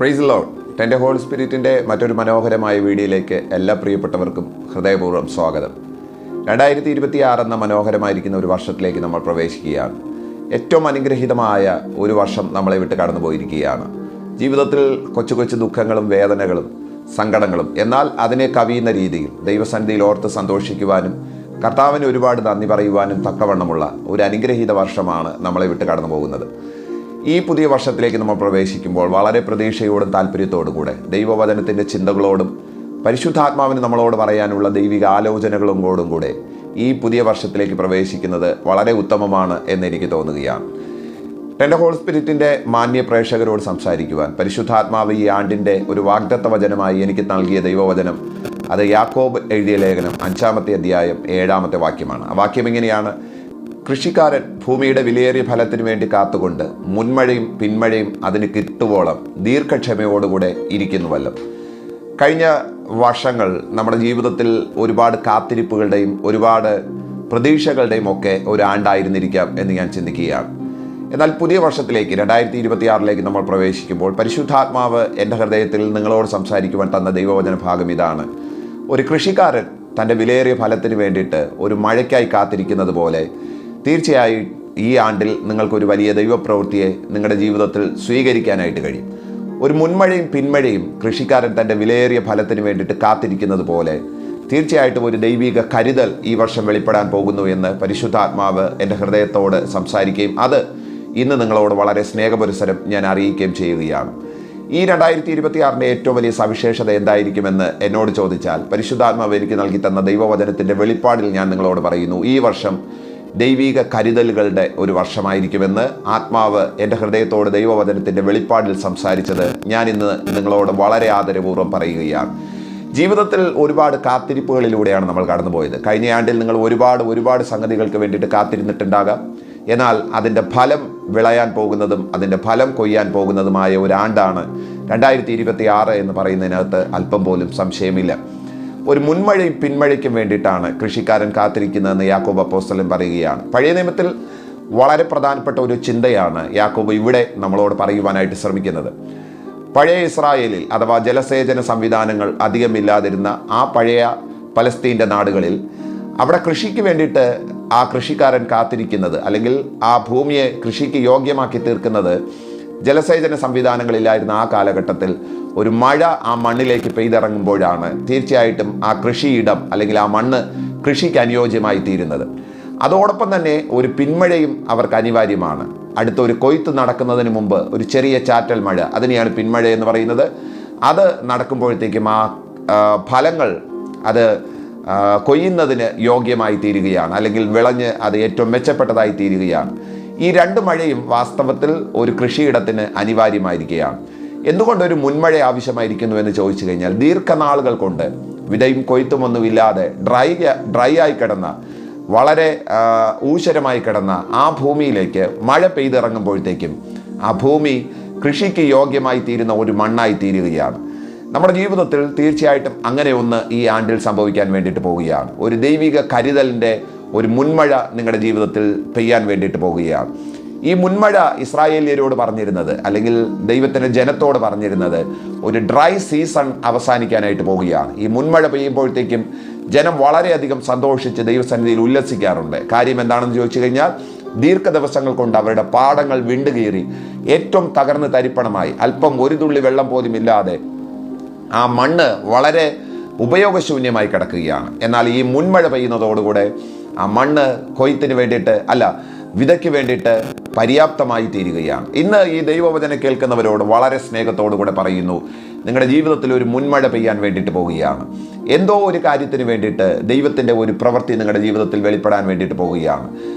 Praise the Lord. എൻ്റെ holy സ്പിരിറ്റിൻ്റെ മറ്റൊരു മനോഹരമായ വീഡിയോയിലേക്ക് എല്ലാ പ്രിയപ്പെട്ടവർക്കും ഹൃദയപൂർവ്വം സ്വാഗതം. 2026 എന്ന മനോഹരമായിരിക്കുന്ന ഒരു വർഷത്തിലേക്ക് നമ്മൾ പ്രവേശിക്കുകയാണ്. ഏറ്റവും അനുഗ്രഹീതമായ ഒരു വർഷം നമ്മളെ വിട്ട് കടന്നു പോയിരിക്കുകയാണ്. ജീവിതത്തിൽ കൊച്ചു കൊച്ചു ദുഃഖങ്ങളും വേദനകളും സങ്കടങ്ങളും, എന്നാൽ അതിനെ കവിയുന്ന രീതിയിൽ ദൈവസന്നിധിയിൽ ഓർത്ത് സന്തോഷിക്കുവാനും കർത്താവിന് ഒരുപാട് നന്ദി പറയുവാനും തക്കവണ്ണമുള്ള ഒരു അനുഗ്രഹീത വർഷമാണ് നമ്മളെ വിട്ട് കടന്നു പോകുന്നത്. ഈ പുതിയ വർഷത്തിലേക്ക് നമ്മൾ പ്രവേശിക്കുമ്പോൾ വളരെ പ്രതീക്ഷയോടും താല്പര്യത്തോടും കൂടെ ദൈവവചനത്തിൻ്റെ ചിന്തകളോടും പരിശുദ്ധാത്മാവിന് നമ്മളോട് പറയാനുള്ള ദൈവിക ആലോചനകളും കൂടെ ഈ പുതിയ വർഷത്തിലേക്ക് പ്രവേശിക്കുന്നത് വളരെ ഉത്തമമാണ് എന്നെനിക്ക് തോന്നുകയാണ്. എൻ്റെ ഹോളി സ്പിരിറ്റിൻ്റെ മാന്യ പ്രേക്ഷകരോട് സംസാരിക്കുവാൻ പരിശുദ്ധാത്മാവ് ഈ ആണ്ടിൻ്റെ ഒരു വാഗ്ദത്ത വചനമായി എനിക്ക് നൽകിയ ദൈവവചനം, അത് യാക്കോബ് എഴുതിയ ലേഖനം 5-ാമത്തെ അധ്യായം 7-ാമത്തെ വാക്യമാണ്. ആ വാക്യം ഇങ്ങനെയാണ്: കൃഷിക്കാരൻ ഭൂമിയുടെ വിലയേറിയ ഫലത്തിന് വേണ്ടി കാത്തുകൊണ്ട് മുൻമഴയും പിന്മഴയും അതിന് കിട്ടുവോളം ദീർഘക്ഷമയോടുകൂടെ ഇരിക്കുന്നുവല്ലോ. കഴിഞ്ഞ വർഷങ്ങൾ നമ്മുടെ ജീവിതത്തിൽ ഒരുപാട് കാത്തിരിപ്പുകളുടെയും ഒരുപാട് പ്രതീക്ഷകളുടെയും ഒക്കെ ഒരു ആണ്ടായിരുന്നിരിക്കാം എന്ന് ഞാൻ ചിന്തിക്കുകയാണ്. എന്നാൽ പുതിയ വർഷത്തിലേക്ക് 2026 നമ്മൾ പ്രവേശിക്കുമ്പോൾ പരിശുദ്ധാത്മാവ് എൻ്റെ ഹൃദയത്തിൽ നിങ്ങളോട് സംസാരിക്കുവാൻ തന്ന ദൈവവചന ഭാഗം ഇതാണ്: ഒരു കൃഷിക്കാരൻ തൻ്റെ വിലയേറിയ ഫലത്തിന് വേണ്ടിയിട്ട് ഒരു മഴയ്ക്കായി കാത്തിരിക്കുന്നത് പോലെ തീർച്ചയായും ഈ ആണ്ടിൽ നിങ്ങൾക്കൊരു വലിയ ദൈവപ്രവൃത്തിയെ നിങ്ങളുടെ ജീവിതത്തിൽ സ്വീകരിക്കാനായിട്ട് കഴിയും. ഒരു മുൻമഴയും പിന്മഴയും കൃഷിക്കാരൻ തൻ്റെ വിലയേറിയ ഫലത്തിന് വേണ്ടിയിട്ട് കാത്തിരിക്കുന്നത് പോലെ തീർച്ചയായിട്ടും ഒരു ദൈവിക കരുതൽ ഈ വർഷം വെളിപ്പെടാൻ പോകുന്നു എന്ന് പരിശുദ്ധാത്മാവ് എൻ്റെ ഹൃദയത്തോട് സംസാരിക്കുകയും അത് ഇന്ന് നിങ്ങളോട് വളരെ സ്നേഹപുരസരം ഞാൻ അറിയിക്കുകയും ചെയ്യുകയാണ്. ഈ 2026 ഏറ്റവും വലിയ സവിശേഷത എന്തായിരിക്കുമെന്ന് എന്നോട് ചോദിച്ചാൽ, പരിശുദ്ധാത്മാവ് എനിക്ക് നൽകി തന്ന ദൈവവചനത്തിൻ്റെ വെളിപ്പാടിൽ ഞാൻ നിങ്ങളോട് പറയുന്നു, ഈ വർഷം ദൈവിക കരുതലുകളുടെ ഒരു വർഷമായിരിക്കുമെന്ന് ആത്മാവ് എൻ്റെ ഹൃദയത്തോട് ദൈവവചനത്തിൻ്റെ വെളിപ്പാടിൽ സംസാരിച്ചത് ഞാൻ ഇന്ന് നിങ്ങളോട് വളരെ ആദരപൂർവ്വം പറയുകയാണ്. ജീവിതത്തിൽ ഒരുപാട് കാത്തിരിപ്പുകളിലൂടെയാണ് നമ്മൾ കടന്നുപോയത്. കഴിഞ്ഞ ആണ്ടിൽ നിങ്ങൾ ഒരുപാട് സംഗതികൾക്ക് വേണ്ടിയിട്ട് കാത്തിരുന്നിട്ടുണ്ടാകാം. എന്നാൽ അതിൻ്റെ ഫലം വിളയാൻ പോകുന്നതും അതിൻ്റെ ഫലം കൊയ്യാൻ പോകുന്നതുമായ ഒരാണ്ടാണ് 2026 എന്ന് പറയുന്നതിനകത്ത് അല്പം പോലും സംശയമില്ല. ഒരു മുൻമഴയും പിന്മഴയ്ക്കും വേണ്ടിയിട്ടാണ് കൃഷിക്കാരൻ കാത്തിരിക്കുന്നതെന്ന് യാക്കോബ് അപ്പോസ്തലൻ പറയുകയാണ്. പഴയ നിയമത്തിൽ വളരെ പ്രധാനപ്പെട്ട ഒരു ചിന്തയാണ് യാക്കോബ് ഇവിടെ നമ്മളോട് പറയുവാനായിട്ട് ശ്രമിക്കുന്നത്. പഴയ ഇസ്രായേലിൽ അഥവാ ജലസേചന സംവിധാനങ്ങൾ അധികമില്ലാതിരുന്ന ആ പഴയ പലസ്തീൻ്റെ നാടുകളിൽ അവിടെ കൃഷിക്ക് വേണ്ടിയിട്ട് ആ കൃഷിക്കാരൻ കാത്തിരിക്കുന്നത്, അല്ലെങ്കിൽ ആ ഭൂമിയെ കൃഷിക്ക് യോഗ്യമാക്കി തീർക്കുന്നത് ജലസേചന സംവിധാനങ്ങളില്ലായിരുന്ന ആ കാലഘട്ടത്തിൽ ഒരു മഴ ആ മണ്ണിലേക്ക് പെയ്തിറങ്ങുമ്പോഴാണ് തീർച്ചയായിട്ടും ആ കൃഷിയിടം അല്ലെങ്കിൽ ആ മണ്ണ് കൃഷിക്ക് അനുയോജ്യമായി തീരുന്നത്. അതോടൊപ്പം തന്നെ ഒരു പിന്മഴയും അവർക്ക് അനിവാര്യമാണ്. അടുത്ത ഒരു കൊയ്ത്ത് നടക്കുന്നതിന് മുമ്പ് ഒരു ചെറിയ ചാറ്റൽ മഴ, അതിനെയാണ് പിന്മഴ എന്ന് പറയുന്നത്. അത് നടക്കുമ്പോഴത്തേക്കും ആ ഫലങ്ങൾ അത് കൊയ്യുന്നതിന് യോഗ്യമായി തീരുകയാണ്, അല്ലെങ്കിൽ വിളഞ്ഞ് അത് ഏറ്റവും മെച്ചപ്പെട്ടതായി തീരുകയാണ്. ഈ രണ്ട് മഴയും വാസ്തവത്തിൽ ഒരു കൃഷിയിടത്തിന് അനിവാര്യമായിരിക്കുകയാണ്. എന്തുകൊണ്ടൊരു മുൻമഴ ആവശ്യമായിരിക്കുന്നു എന്ന് ചോദിച്ചു കഴിഞ്ഞാൽ, ദീർഘനാളുകൾ കൊണ്ട് വിതയും കൊയ്ത്തുമൊന്നുമില്ലാതെ ഡ്രൈ ആയി കിടന്ന, വളരെ ഊഷരമായി കിടന്ന ആ ഭൂമിയിലേക്ക് മഴ പെയ്തിറങ്ങുമ്പോഴത്തേക്കും ആ ഭൂമി കൃഷിക്ക് യോഗ്യമായി തീരുന്ന ഒരു മണ്ണായി തീരുകയാണ്. നമ്മുടെ ജീവിതത്തിൽ തീർച്ചയായിട്ടും അങ്ങനെ ഒന്ന് ഈ ആണ്ടിൽ സംഭവിക്കാൻ വേണ്ടിയിട്ട് പോവുകയാണ്. ഒരു ദൈവിക കരുതലിൻ്റെ ഒരു മുൻമഴ നിങ്ങളുടെ ജീവിതത്തിൽ പെയ്യാൻ വേണ്ടിയിട്ട് പോവുകയാണ്. ഈ മുൻമഴ ഇസ്രായേലിയരോട് പറഞ്ഞിരുന്നത്, അല്ലെങ്കിൽ ദൈവത്തിൻ്റെ ജനത്തോട് പറഞ്ഞിരുന്നത്, ഒരു ഡ്രൈ സീസൺ അവസാനിക്കാനായിട്ട് പോവുകയാണ്. ഈ മുൻമഴ പെയ്യുമ്പോഴത്തേക്കും ജനം വളരെയധികം സന്തോഷിച്ച് ദൈവസന്നിധിയിൽ ഉല്ലസിക്കാറുണ്ട്. കാര്യം എന്താണെന്ന് ചോദിച്ചു കഴിഞ്ഞാൽ, ദീർഘദിവസങ്ങൾ കൊണ്ട് അവരുടെ പാടങ്ങൾ വിണ്ടുകീറി ഏറ്റവും തകർന്ന് തരിപ്പണമായി, അല്പം ഒരു തുള്ളി വെള്ളം പോലും ഇല്ലാതെ ആ മണ്ണ് വളരെ ഉപയോഗശൂന്യമായി കിടക്കുകയാണ്. എന്നാൽ ഈ മുൻമഴ പെയ്യുന്നതോടുകൂടെ ആ മണ്ണ് കൊയ്ത്തിന് വേണ്ടിയിട്ട് വിതയ്ക്ക് വേണ്ടിയിട്ട് പര്യാപ്തമായി തീരുകയാണ്. ഇന്ന് ഈ ദൈവവചനം കേൾക്കുന്നവരോട് വളരെ സ്നേഹത്തോടുകൂടെ പറയുന്നു, നിങ്ങളുടെ ജീവിതത്തിൽ ഒരു മുൻമഴ പെയ്യാൻ വേണ്ടിയിട്ട് പോവുകയാണ്. എന്തോ ഒരു കാര്യത്തിന് വേണ്ടിയിട്ട് ദൈവത്തിൻ്റെ ഒരു പ്രവൃത്തി നിങ്ങളുടെ ജീവിതത്തിൽ വെളിപ്പെടാൻ വേണ്ടിയിട്ട് പോവുകയാണ്.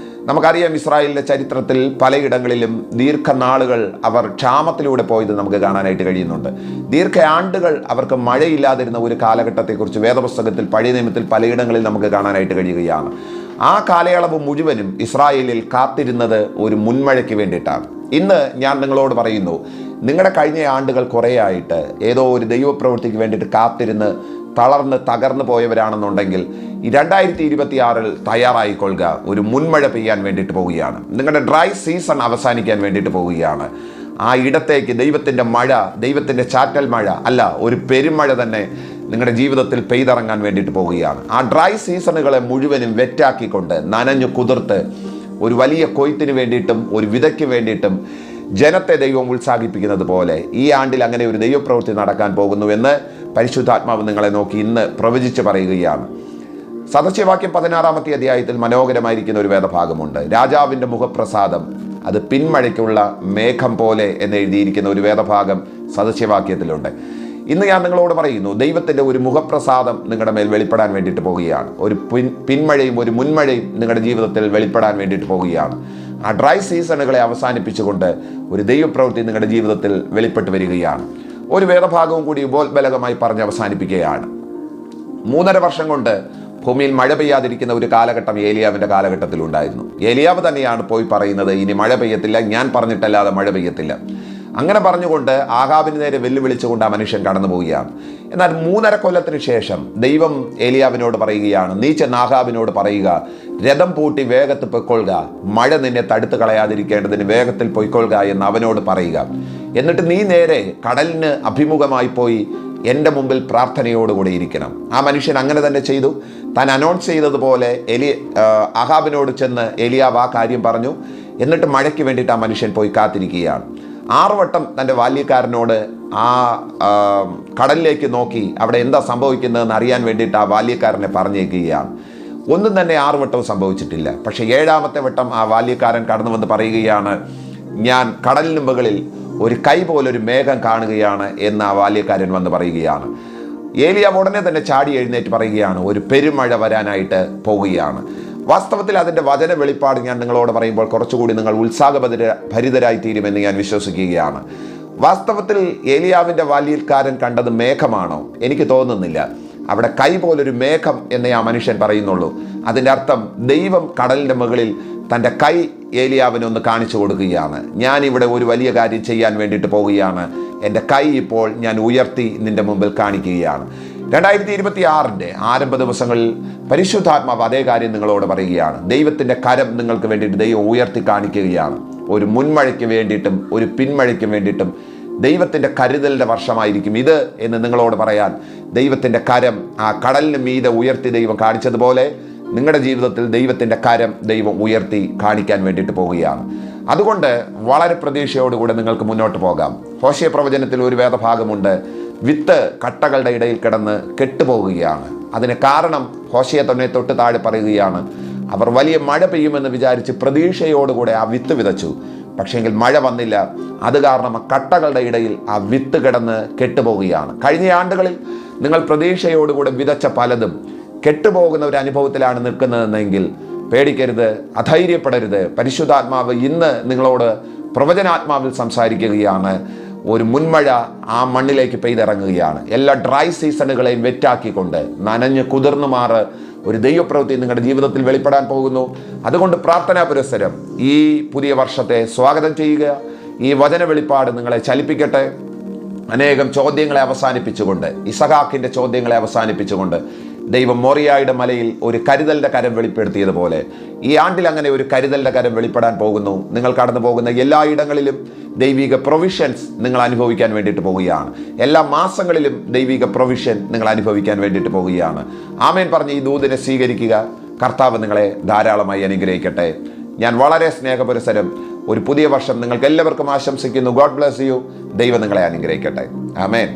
നമുക്കറിയാം, ഇസ്രായേലിൻ്റെ ചരിത്രത്തിൽ പലയിടങ്ങളിലും ദീർഘനാളുകൾ അവർ ക്ഷാമത്തിലൂടെ പോയത് നമുക്ക് കാണാനായിട്ട് കഴിയുന്നുണ്ട്. ദീർഘാണ്ടുകൾ അവർക്ക് മഴയില്ലാതിരുന്ന ഒരു കാലഘട്ടത്തെക്കുറിച്ച് വേദപുസ്തകത്തിൽ പഴയ നിയമത്തിൽ പലയിടങ്ങളിൽ നമുക്ക് കാണാനായിട്ട് കഴിയുകയാണ്. ആ കാലയളവ് മുഴുവനും ഇസ്രായേലിൽ കാത്തിരുന്നത് ഒരു മുൻമഴയ്ക്ക് വേണ്ടിയിട്ടാണ്. ഇന്ന് ഞാൻ നിങ്ങളോട് പറയുന്നു, നിങ്ങളുടെ കഴിഞ്ഞ ആണ്ടുകൾ കുറേ ആയിട്ട് ഏതോ ഒരു ദൈവപ്രവൃത്തിക്ക് വേണ്ടിയിട്ട് കാത്തിരുന്ന് തളർന്ന് തകർന്നു പോയവരാണെന്നുണ്ടെങ്കിൽ ഈ 2026 തയ്യാറായിക്കൊള്ളുക. ഒരു മുൻമഴ പെയ്യാൻ വേണ്ടിയിട്ട് പോവുകയാണ്. നിങ്ങളുടെ ഡ്രൈ സീസൺ അവസാനിക്കാൻ വേണ്ടിയിട്ട് പോവുകയാണ്. ആ ഇടത്തേക്ക് ദൈവത്തിൻ്റെ മഴ, ദൈവത്തിൻ്റെ ചാറ്റൽ മഴ അല്ല, ഒരു പെരുമഴ തന്നെ നിങ്ങളുടെ ജീവിതത്തിൽ പെയ്തിറങ്ങാൻ വേണ്ടിയിട്ട് പോവുകയാണ്. ആ ഡ്രൈ സീസണുകളെ മുഴുവനും വെറ്റാക്കിക്കൊണ്ട് നനഞ്ഞു കുതിർത്ത് ഒരു വലിയ കൊയ്ത്തിന് വേണ്ടിയിട്ടും ഒരു വിതയ്ക്ക് വേണ്ടിയിട്ടും ജനത്തെ ദൈവം ഉത്സാഹിപ്പിക്കുന്നത് പോലെ ഈ ആണ്ടിൽ അങ്ങനെ ഒരു ദൈവപ്രവൃത്തി നടക്കാൻ പോകുന്നുവെന്ന് പരിശുദ്ധാത്മാവ് നിങ്ങളെ നോക്കി ഇന്ന് പ്രവചിച്ച് പറയുകയാണ്. സദൃശ്യവാക്യം 16-ാമത്തെ അധ്യായത്തിൽ മനോഹരമായിരിക്കുന്ന ഒരു വേദഭാഗമുണ്ട്. രാജാവിൻ്റെ മുഖപ്രസാദം അത് പിന്മഴയ്ക്കുള്ള മേഘം പോലെ എന്ന് എഴുതിയിരിക്കുന്ന ഒരു വേദഭാഗം സദൃശ്യവാക്യത്തിലുണ്ട്. ഇന്ന് ഞാൻ നിങ്ങളോട് പറയുന്നു, ദൈവത്തിൻ്റെ ഒരു മുഖപ്രസാദം നിങ്ങളുടെ മേൽ വെളിപ്പെടാൻ വേണ്ടിയിട്ട് പോവുകയാണ്. ഒരു പിന്മഴയും ഒരു മുൻമഴയും നിങ്ങളുടെ ജീവിതത്തിൽ വെളിപ്പെടാൻ വേണ്ടിയിട്ട് പോവുകയാണ്. ആ ഡ്രൈ സീസണുകളെ അവസാനിപ്പിച്ചുകൊണ്ട് ഒരു ദൈവപ്രവൃത്തി നിങ്ങളുടെ ജീവിതത്തിൽ വെളിപ്പെട്ട് വരികയാണ്. ഒരു വേദഭാഗവും കൂടി ഉപോത്ബലകമായി പറഞ്ഞ് അവസാനിപ്പിക്കുകയാണ്. 3.5 വർഷം കൊണ്ട് ഭൂമിയിൽ മഴ പെയ്യാതിരിക്കുന്ന ഒരു കാലഘട്ടം ഏലിയാവിൻ്റെ കാലഘട്ടത്തിലുണ്ടായിരുന്നു. ഏലിയാവ് തന്നെയാണ് പോയി പറയുന്നത്, ഇനി മഴ പെയ്യത്തില്ല, ഞാൻ പറഞ്ഞിട്ടല്ലാതെ മഴ പെയ്യത്തില്ല. അങ്ങനെ പറഞ്ഞുകൊണ്ട് ആഹാബിന് നേരെ വെല്ലുവിളിച്ചുകൊണ്ട് ആ മനുഷ്യൻ കടന്നു പോവുകയാണ്. എന്നാൽ 3.5 കൊല്ലത്തിന് ശേഷം ദൈവം ഏലിയാവിനോട് പറയുകയാണ്, നീ ചെന്ന് ആഹാബിനോട് പറയുക, രഥം പൂട്ടി വേഗത്തിൽ പൊയ്ക്കൊള്ളുക, മഴ നിന്നെ തടുത്ത് കളയാതിരിക്കേണ്ടതിന് വേഗത്തിൽ പൊയ്ക്കൊള്ളുക എന്ന് അവനോട് പറയുക. എന്നിട്ട് നീ നേരെ കടലിന് അഭിമുഖമായി പോയി എൻ്റെ മുമ്പിൽ പ്രാർത്ഥനയോടുകൂടി ഇരിക്കണം. ആ മനുഷ്യൻ അങ്ങനെ തന്നെ ചെയ്തു. താൻ അനൗൺസ് ചെയ്തതുപോലെ ആഹാബിനോട് ചെന്ന് ഏലിയാവ് ആ കാര്യം പറഞ്ഞു. എന്നിട്ട് മഴയ്ക്ക് വേണ്ടിയിട്ട് ആ മനുഷ്യൻ പോയി കാത്തിരിക്കുകയാണ്. 6 വട്ടം തൻ്റെ ബാല്യക്കാരനോട് ആ കടലിലേക്ക് നോക്കി അവിടെ എന്താ സംഭവിക്കുന്നതെന്ന് അറിയാൻ വേണ്ടിയിട്ട് ആ ബാല്യക്കാരനെ പറഞ്ഞേക്കുകയാണ്. ഒന്നും തന്നെ 6 വട്ടവും സംഭവിച്ചിട്ടില്ല. പക്ഷേ 7-ാമത്തെ വട്ടം ആ ബാല്യക്കാരൻ കടന്നു വന്ന് പറയുകയാണ്, ഞാൻ കടലിന് മുകളിൽ ഒരു കൈ പോലൊരു മേഘം കാണുകയാണ് എന്ന് ആ ബാല്യക്കാരൻ വന്ന് പറയുകയാണ്. ഏലിയാവ് ഉടനെ തന്നെ ചാടി എഴുന്നേറ്റ് പറയുകയാണ്, ഒരു പെരുമഴ വരാനായിട്ട് പോവുകയാണ്. വാസ്തവത്തിൽ അതിൻ്റെ വചന വെളിപ്പാട് ഞാൻ നിങ്ങളോട് പറയുമ്പോൾ കുറച്ചുകൂടി നിങ്ങൾ ഭരിതരായി തീരുമെന്ന് ഞാൻ വിശ്വസിക്കുകയാണ്. വാസ്തവത്തിൽ ഏലിയാവിൻ്റെ ബാല്യക്കാരൻ കണ്ടത് മേഘമാണോ? എനിക്ക് തോന്നുന്നില്ല. അവിടെ കൈ പോലൊരു മേഘം എന്നേ ആ മനുഷ്യൻ പറയുന്നുള്ളൂ. അതിൻ്റെ അർത്ഥം ദൈവം കടലിൻ്റെ മുകളിൽ തൻ്റെ കൈ ഏലിയാവിനൊന്ന് കാണിച്ചു കൊടുക്കുകയാണ്. ഞാനിവിടെ ഒരു വലിയ കാര്യം ചെയ്യാൻ വേണ്ടിയിട്ട് പോവുകയാണ്, എൻ്റെ കൈ ഇപ്പോൾ ഞാൻ ഉയർത്തി നിൻ്റെ മുമ്പിൽ കാണിക്കുകയാണ്. 2026 ആരംഭ ദിവസങ്ങളിൽ പരിശുദ്ധാത്മാവ് അതേ കാര്യം നിങ്ങളോട് പറയുകയാണ്. ദൈവത്തിൻ്റെ കരം നിങ്ങൾക്ക് വേണ്ടിയിട്ട് ദൈവം ഉയർത്തി കാണിക്കുകയാണ്. ഒരു മുൻമഴയ്ക്ക് വേണ്ടിയിട്ടും ഒരു പിന്മഴയ്ക്കും വേണ്ടിയിട്ടും ദൈവത്തിൻ്റെ കരുതലിൻ്റെ വർഷമായിരിക്കും ഇത് എന്ന് നിങ്ങളോട് പറയാൻ ദൈവത്തിൻ്റെ കരം ആ കടലിന് മീതെ ഉയർത്തി ദൈവം കാണിച്ചതുപോലെ നിങ്ങളുടെ ജീവിതത്തിൽ ദൈവത്തിൻ്റെ കരം ദൈവം ഉയർത്തി കാണിക്കാൻ വേണ്ടിയിട്ട് പോവുകയാണ്. അതുകൊണ്ട് വളരെ പ്രതീക്ഷയോടുകൂടെ നിങ്ങൾക്ക് മുന്നോട്ട് പോകാം. ഹോശേയ പ്രവചനത്തിൽ ഒരു വേദഭാഗമുണ്ട്, വിത്ത് കട്ടകളുടെ ഇടയിൽ കിടന്ന് കെട്ടുപോകുകയാണ്. അതിന് കാരണം ഹോശേയ തന്നെ തൊട്ട് താഴെ പറയുകയാണ്, അവർ വലിയ മഴ പെയ്യുമെന്ന് വിചാരിച്ച് പ്രതീക്ഷയോടുകൂടെ ആ വിത്ത് വിതച്ചു, പക്ഷേങ്കിൽ മഴ വന്നില്ല. അത് കാരണം കട്ടകളുടെ ഇടയിൽ ആ വിത്ത് കിടന്ന് കെട്ടുപോകുകയാണ്. കഴിഞ്ഞ ആണ്ടുകളിൽ നിങ്ങൾ പ്രതീക്ഷയോടുകൂടെ വിതച്ച പലതും കെട്ടുപോകുന്ന ഒരു അനുഭവത്തിലാണ് നിൽക്കുന്നതെങ്കിൽ പേടിക്കരുത്, അധൈര്യപ്പെടരുത്. പരിശുദ്ധാത്മാവ് ഇന്ന് നിങ്ങളോട് പ്രവചനാത്മാവിൽ സംസാരിക്കുകയാണ്. ഒരു മുൻമഴ ആ മണ്ണിലേക്ക് പെയ്തിറങ്ങുകയാണ്. എല്ലാ ഡ്രൈ സീസണുകളെയും വെറ്റാക്കിക്കൊണ്ട് നനഞ്ഞ് കുതിർന്നു മാറ് ഒരു ദൈവപ്രവൃത്തി നിങ്ങളുടെ ജീവിതത്തിൽ വെളിപ്പെടാൻ പോകുന്നു. അതുകൊണ്ട് പ്രാർത്ഥനാ പുരസ്സരം ഈ പുതിയ വർഷത്തെ സ്വാഗതം ചെയ്യുക. ഈ വചന വെളിപ്പാട് നിങ്ങളെ ചലിപ്പിക്കട്ടെ. അനേകം ചോദ്യങ്ങളെ അവസാനിപ്പിച്ചുകൊണ്ട്, ഇസഹാക്കിൻ്റെ ചോദ്യങ്ങളെ അവസാനിപ്പിച്ചുകൊണ്ട് ദൈവം മോറിയായുടെ മലയിൽ ഒരു കരുതലിൻ്റെ കരം വെളിപ്പെടുത്തിയതുപോലെ ഈ ആണ്ടിൽ അങ്ങനെ ഒരു കരുതലിൻ്റെ കരം വെളിപ്പെടാൻ പോകുന്നു. നിങ്ങൾ കടന്നു പോകുന്ന എല്ലാ ഇടങ്ങളിലും ദൈവിക പ്രൊവിഷൻസ് നിങ്ങൾ അനുഭവിക്കാൻ വേണ്ടിയിട്ട് പോവുകയാണ്. എല്ലാ മാസങ്ങളിലും ദൈവിക പ്രൊവിഷൻ നിങ്ങൾ അനുഭവിക്കാൻ വേണ്ടിയിട്ട് പോവുകയാണ്. ആമേൻ പറഞ്ഞ് ഈ ദൂതിനെ സ്വീകരിക്കുക. കർത്താവ് നിങ്ങളെ ധാരാളമായി അനുഗ്രഹിക്കട്ടെ. ഞാൻ വളരെ സ്നേഹപുരസരം ഒരു പുതിയ വർഷം നിങ്ങൾക്ക് എല്ലാവർക്കും ആശംസിക്കുന്നു. God bless you. ദൈവം നിങ്ങളെ അനുഗ്രഹിക്കട്ടെ. ആമേൻ.